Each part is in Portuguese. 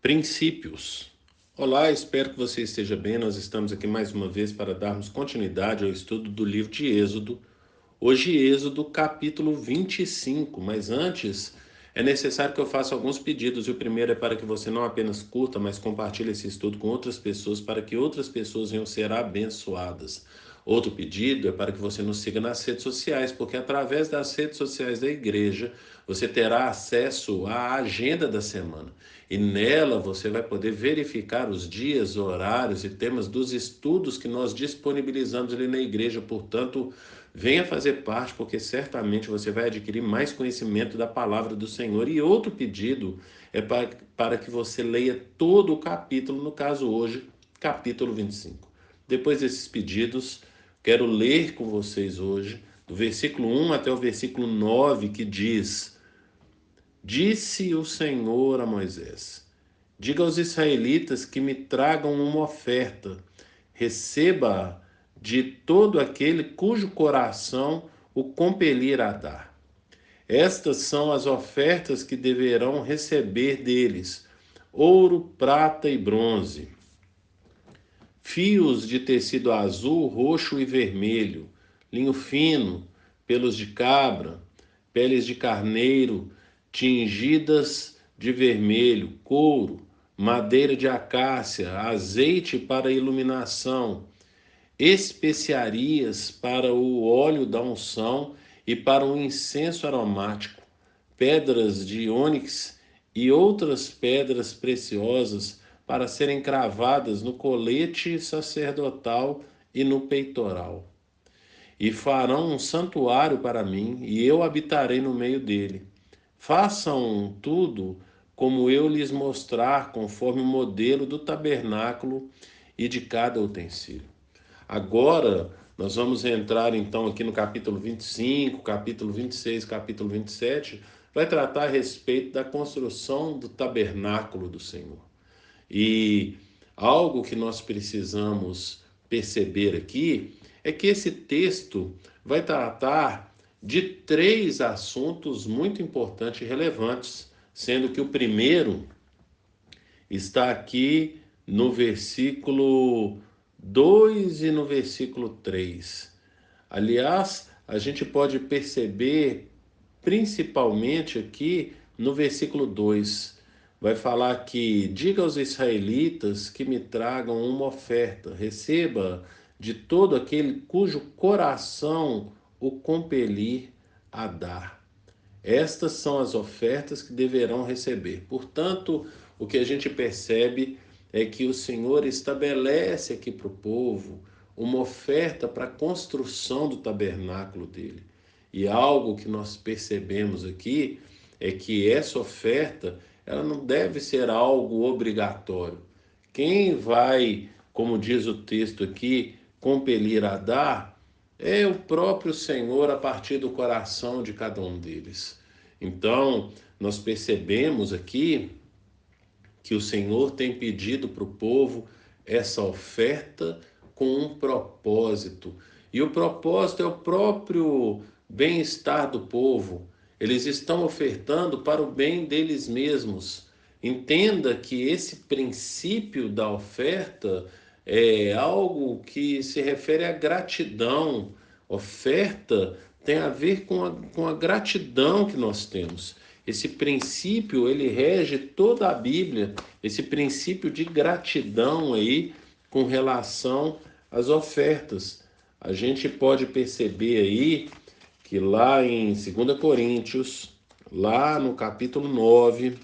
Princípios. Olá, espero que você esteja bem. Nós estamos aqui mais uma vez para darmos continuidade ao estudo do livro de Êxodo. Hoje, Êxodo, capítulo 25. Mas antes, é necessário que eu faça alguns pedidos. E o primeiro é para que você não apenas curta, mas compartilhe esse estudo com outras pessoas, para que outras pessoas venham ser abençoadas. Outro pedido é para que você nos siga nas redes sociais, porque através das redes sociais da igreja você terá acesso à agenda da semana. E nela você vai poder verificar os dias, horários e temas dos estudos que nós disponibilizamos ali na igreja. Portanto, venha fazer parte, porque certamente você vai adquirir mais conhecimento da palavra do Senhor. E outro pedido é para que você leia todo o capítulo, no caso hoje, capítulo 25. Depois desses pedidos, quero ler com vocês hoje, do versículo 1 até o versículo 9, que diz: Disse o Senhor a Moisés: Diga aos israelitas que me tragam uma oferta. Receba-a de todo aquele cujo coração o compelir a dar. Estas são as ofertas que deverão receber deles: ouro, prata e bronze, fios de tecido azul, roxo e vermelho, linho fino, pelos de cabra, peles de carneiro tingidas de vermelho, couro, madeira de acácia, azeite para iluminação, especiarias para o óleo da unção e para o incenso aromático, pedras de ônix e outras pedras preciosas para serem cravadas no colete sacerdotal e no peitoral. E farão um santuário para mim, e eu habitarei no meio dele. Façam tudo como eu lhes mostrar, conforme o modelo do tabernáculo e de cada utensílio. Agora, nós vamos entrar então aqui no capítulo 25, capítulo 26, capítulo 27, vai tratar a respeito da construção do tabernáculo do Senhor. E algo que nós precisamos perceber aqui é que esse texto vai tratar de três assuntos muito importantes e relevantes, sendo que o primeiro está aqui no versículo 2 e no versículo 3. Aliás, a gente pode perceber principalmente aqui no versículo 2. Vai falar que diga aos israelitas que me tragam uma oferta, receba de todo aquele cujo coração o compelir a dar. Estas são as ofertas que deverão receber. Portanto, o que a gente percebe é que o Senhor estabelece aqui para o povo uma oferta para a construção do tabernáculo dele. E algo que nós percebemos aqui é que essa oferta, ela não deve ser algo obrigatório. Quem vai, como diz o texto aqui, compelir a dar, é o próprio Senhor a partir do coração de cada um deles. Então, nós percebemos aqui que o Senhor tem pedido para o povo essa oferta com um propósito. E o propósito é o próprio bem-estar do povo. Eles estão ofertando para o bem deles mesmos. Entenda que esse princípio da oferta é algo que se refere à gratidão. Oferta tem a ver com a gratidão que nós temos. Esse princípio, ele rege toda a Bíblia, esse princípio de gratidão aí com relação às ofertas. A gente pode perceber aí que lá em 2 Coríntios, lá no capítulo 9,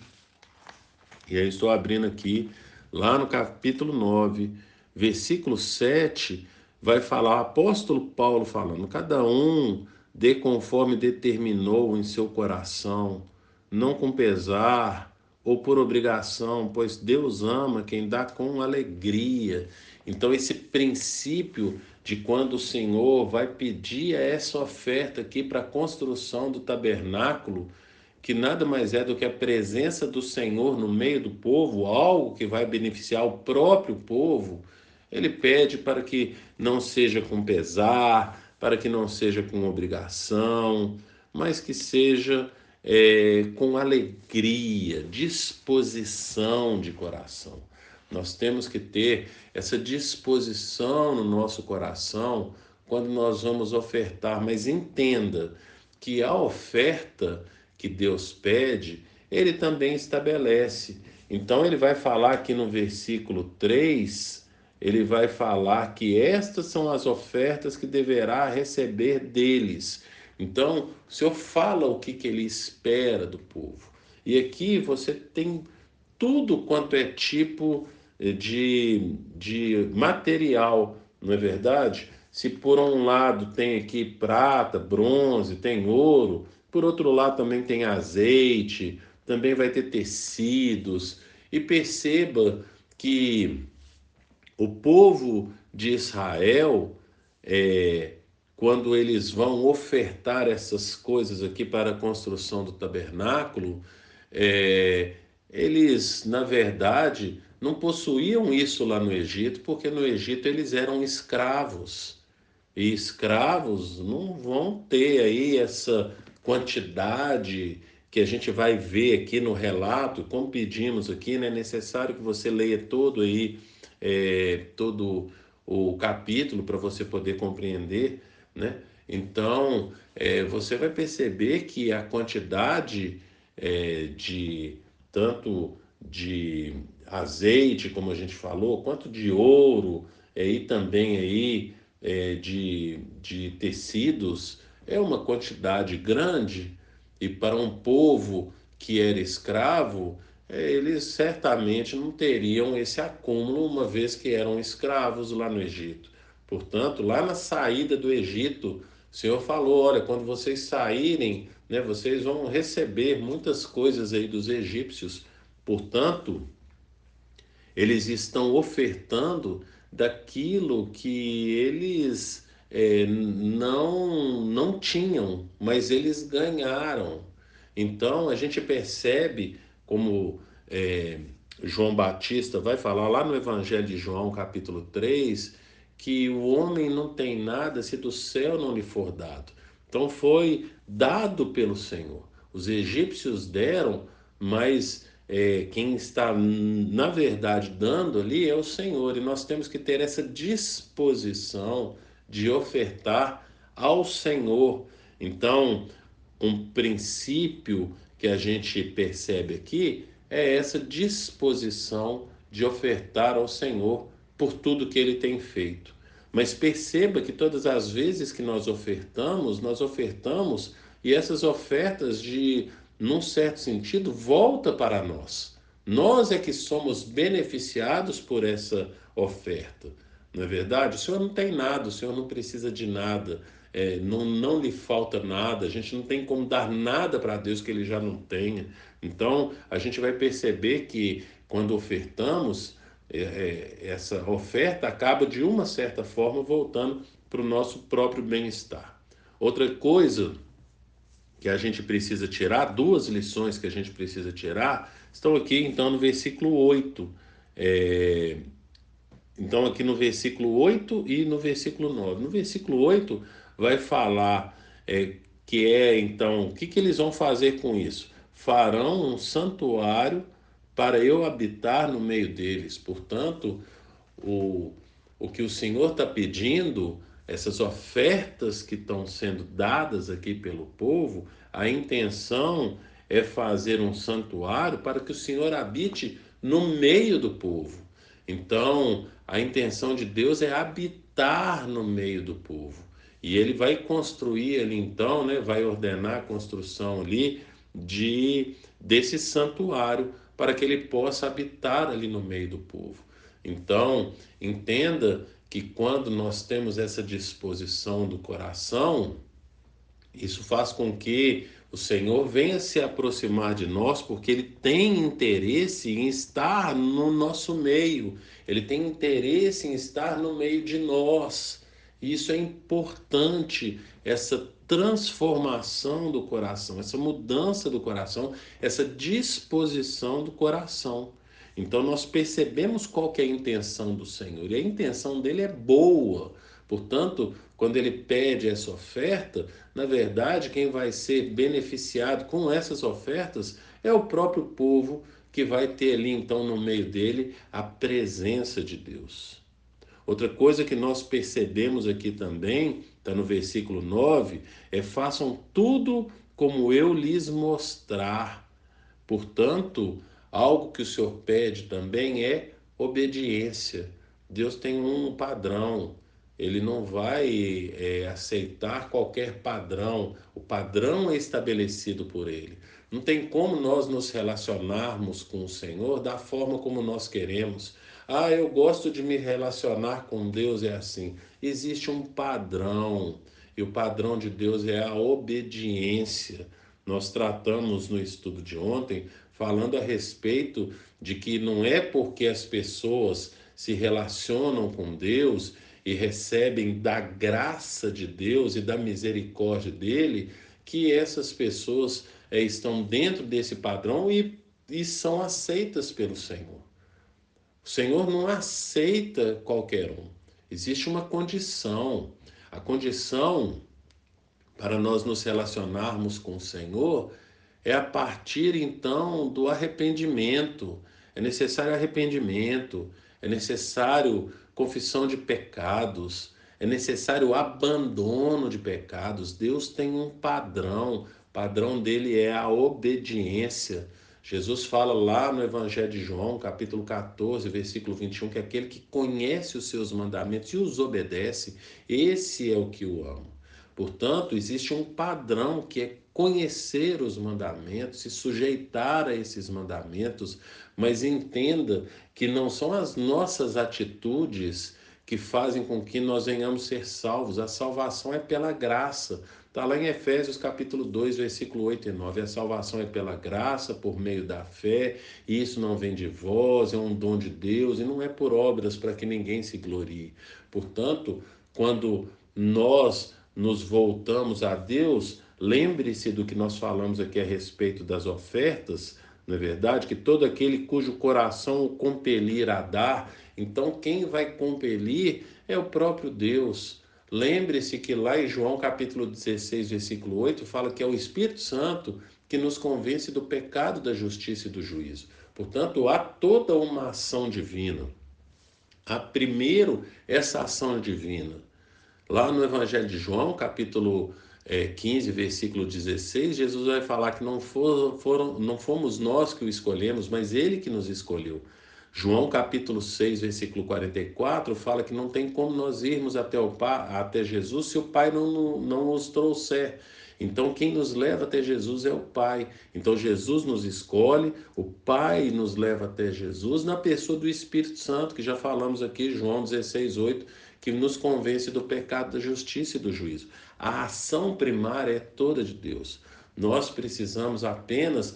e aí estou abrindo aqui, lá no capítulo 9, versículo 7, vai falar, o apóstolo Paulo falando, cada um dê conforme determinou em seu coração, não com pesar ou por obrigação, pois Deus ama quem dá com alegria. Então esse princípio de quando o Senhor vai pedir essa oferta aqui para a construção do tabernáculo, que nada mais é do que a presença do Senhor no meio do povo, algo que vai beneficiar o próprio povo, ele pede para que não seja com pesar, para que não seja com obrigação, mas que seja com alegria, disposição de coração. Nós temos que ter essa disposição no nosso coração quando nós vamos ofertar, mas entenda que a oferta que Deus pede, ele também estabelece. Então ele vai falar aqui no versículo 3, ele vai falar que estas são as ofertas que deverá receber deles. Então, o Senhor fala o que ele espera do povo. E aqui você tem tudo quanto é tipo de material, não é verdade? Se por um lado tem aqui prata, bronze, tem ouro, por outro lado também tem azeite, também vai ter tecidos. E perceba que o povo de Israel, é, quando eles vão ofertar essas coisas aqui para a construção do tabernáculo, é, eles, na verdade, não possuíam isso lá no Egito, porque no Egito eles eram escravos. E escravos não vão ter aí essa quantidade que a gente vai ver aqui no relato, como pedimos aqui, né? É necessário que você leia todo aí, todo o capítulo para você poder compreender, né? Então, você vai perceber que a quantidade de tanto de azeite, como a gente falou, quanto de ouro, e também aí de tecidos, é uma quantidade grande, e para um povo que era escravo, eles certamente não teriam esse acúmulo, uma vez que eram escravos lá no Egito. Portanto, lá na saída do Egito, o Senhor falou: olha, quando vocês saírem, né, vocês vão receber muitas coisas aí dos egípcios. Portanto, eles estão ofertando daquilo que eles não tinham, mas eles ganharam. Então a gente percebe como João Batista vai falar lá no Evangelho de João, capítulo 3, que o homem não tem nada se do céu não lhe for dado. Então foi dado pelo Senhor. Os egípcios deram, mas quem está, na verdade, dando ali é o Senhor. E nós temos que ter essa disposição de ofertar ao Senhor. Então, um princípio que a gente percebe aqui é essa disposição de ofertar ao Senhor por tudo que ele tem feito. Mas perceba que todas as vezes que nós ofertamos e essas ofertas num certo sentido, volta para nós. Nós é que somos beneficiados por essa oferta. Não é verdade? O Senhor não tem nada, o Senhor não precisa de nada, não lhe falta nada, a gente não tem como dar nada para Deus que ele já não tenha. Então, a gente vai perceber que quando ofertamos, essa oferta acaba de uma certa forma voltando para o nosso próprio bem-estar. Outra coisa que a gente precisa tirar, duas lições que a gente precisa tirar, estão aqui então no versículo 8. Então, aqui no versículo 8 e no versículo 9. No versículo 8 vai falar que então, o que, que eles vão fazer com isso? Farão um santuário para eu habitar no meio deles. Portanto, o, o que o Senhor está pedindo, essas ofertas que estão sendo dadas aqui pelo povo, a intenção é fazer um santuário para que o Senhor habite no meio do povo. Então, a intenção de Deus é habitar no meio do povo. E ele vai construir ali então, né, vai ordenar a construção ali desse santuário para que ele possa habitar ali no meio do povo. Então, entenda que quando nós temos essa disposição do coração, isso faz com que o Senhor venha se aproximar de nós, porque Ele tem interesse em estar no nosso meio, Ele tem interesse em estar no meio de nós. E isso é importante, essa transformação do coração, essa mudança do coração, essa disposição do coração. Então nós percebemos qual que é a intenção do Senhor, e a intenção dele é boa. Portanto, quando ele pede essa oferta, na verdade, quem vai ser beneficiado com essas ofertas é o próprio povo que vai ter ali, então, no meio dele, a presença de Deus. Outra coisa que nós percebemos aqui também, está no versículo 9, é: façam tudo como eu lhes mostrar. Portanto, algo que o Senhor pede também é obediência. Deus tem um padrão, ele não vai aceitar qualquer padrão, o padrão é estabelecido por ele. Não tem como nós nos relacionarmos com o Senhor da forma como nós queremos. Ah, eu gosto de me relacionar com Deus, é assim. Existe um padrão, e o padrão de Deus é a obediência. Nós tratamos no estudo de ontem falando a respeito de que não é porque as pessoas se relacionam com Deus e recebem da graça de Deus e da misericórdia dele que essas pessoas estão dentro desse padrão e são aceitas pelo Senhor. O Senhor não aceita qualquer um. Existe uma condição. A condição para nós nos relacionarmos com o Senhor é a partir então do arrependimento. É necessário arrependimento, é necessário confissão de pecados, é necessário abandono de pecados. Deus tem um padrão, o padrão dele é a obediência. Jesus fala lá no Evangelho de João, capítulo 14, versículo 21, que aquele que conhece os seus mandamentos e os obedece, esse é o que o ama. Portanto, existe um padrão que é conhecer os mandamentos, se sujeitar a esses mandamentos, mas entenda que não são as nossas atitudes que fazem com que nós venhamos ser salvos. A salvação é pela graça. Está lá em Efésios capítulo 2, versículo 8 e 9. A salvação é pela graça, por meio da fé, e isso não vem de vós, é um dom de Deus, e não é por obras para que ninguém se glorie. Portanto, quando nós nos voltamos a Deus, lembre-se do que nós falamos aqui a respeito das ofertas, não é verdade? Que todo aquele cujo coração o compelir a dar, então quem vai compelir é o próprio Deus. Lembre-se que lá em João capítulo 16, versículo 8, fala que é o Espírito Santo que nos convence do pecado, da justiça e do juízo. Portanto, há toda uma ação divina. Há primeiro essa ação divina. Lá no Evangelho de João, capítulo 15, versículo 16, Jesus vai falar que não fomos nós que o escolhemos, mas ele que nos escolheu. João capítulo 6, versículo 44, fala que não tem como nós irmos até Jesus se o Pai não nos trouxer. Então, quem nos leva até Jesus é o Pai. Então, Jesus nos escolhe, o Pai nos leva até Jesus na pessoa do Espírito Santo, que já falamos aqui, João 16, 8, que nos convence do pecado, da justiça e do juízo. A ação primária é toda de Deus. Nós precisamos apenas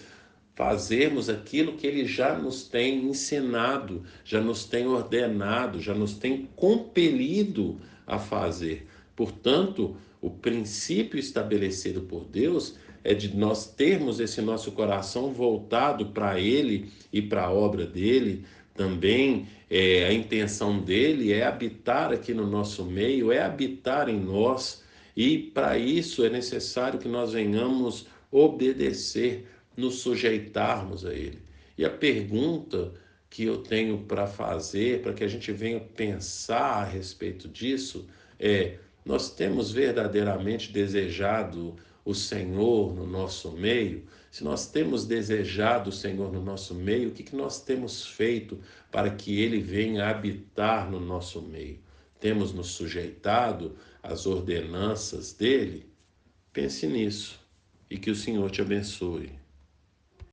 fazermos aquilo que ele já nos tem ensinado, já nos tem ordenado, já nos tem compelido a fazer. Portanto, o princípio estabelecido por Deus é de nós termos esse nosso coração voltado para ele e para a obra dele. Também a intenção dele é habitar aqui no nosso meio, é habitar em nós, e para isso é necessário que nós venhamos obedecer, nos sujeitarmos a ele. E a pergunta que eu tenho para fazer, para que a gente venha pensar a respeito disso, é: nós temos verdadeiramente desejado o Senhor no nosso meio? Se nós temos desejado o Senhor no nosso meio, o que nós temos feito para que Ele venha habitar no nosso meio? Temos nos sujeitado às ordenanças dEle? Pense nisso e que o Senhor te abençoe.